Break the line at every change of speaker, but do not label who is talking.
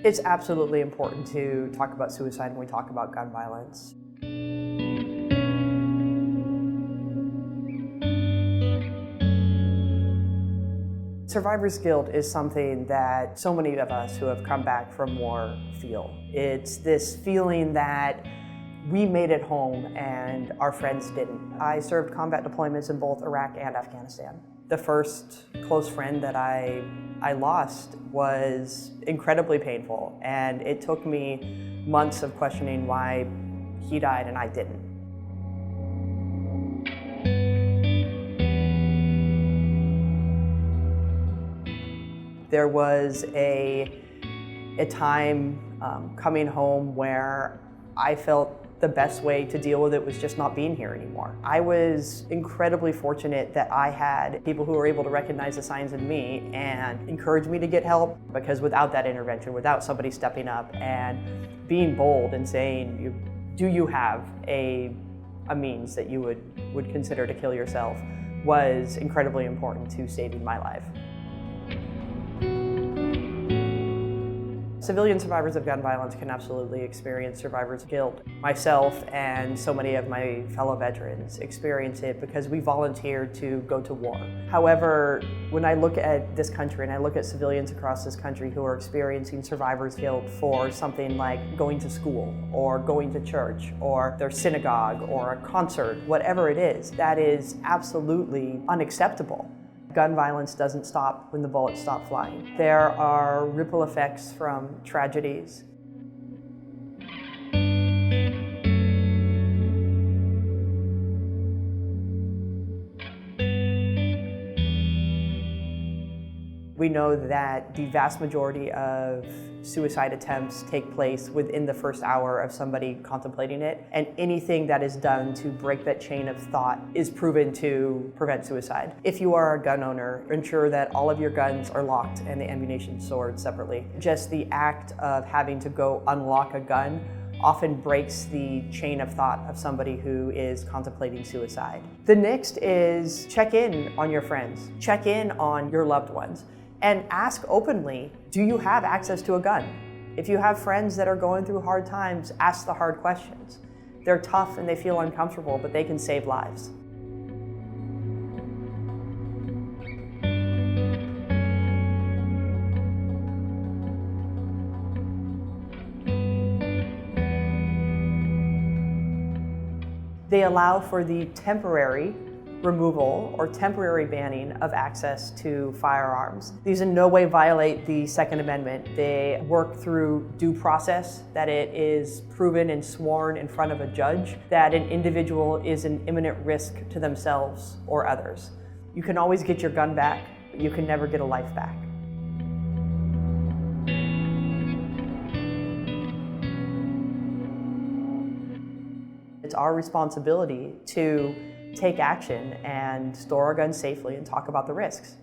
It's absolutely important to talk about suicide when we talk about gun violence. Survivor's guilt is something that so many of us who have come back from war feel. It's this feeling that we made it home and our friends didn't. I served combat deployments in both Iraq and Afghanistan. The first close friend that I lost was incredibly painful, and it took me months of questioning why he died and I didn't. There was a time coming home where I felt the best way to deal with it was just not being here anymore. I was incredibly fortunate that I had people who were able to recognize the signs in me and encourage me to get help, because without that intervention, without somebody stepping up and being bold and saying, do you have a means that you would consider to kill yourself, was incredibly important to saving my life. Civilian survivors of gun violence can absolutely experience survivor's guilt. Myself and so many of my fellow veterans experience it because we volunteered to go to war. However, when I look at this country and I look at civilians across this country who are experiencing survivor's guilt for something like going to school or going to church or their synagogue or a concert, whatever it is, that is absolutely unacceptable. Gun violence doesn't stop when the bullets stop flying. There are ripple effects from tragedies. We know that the vast majority of suicide attempts take place within the first hour of somebody contemplating it, and anything that is done to break that chain of thought is proven to prevent suicide. If you are a gun owner, ensure that all of your guns are locked and the ammunition stored separately. Just the act of having to go unlock a gun often breaks the chain of thought of somebody who is contemplating suicide. The next is check in on your friends, check in on your loved ones, and ask openly, do you have access to a gun? If you have friends that are going through hard times, ask the hard questions. They're tough and they feel uncomfortable, but they can save lives. They allow for the temporary removal or temporary banning of access to firearms. These in no way violate the Second Amendment. They work through due process, that it is proven and sworn in front of a judge that an individual is an imminent risk to themselves or others. You can always get your gun back, but you can never get a life back. It's our responsibility to take action and store our guns safely and talk about the risks.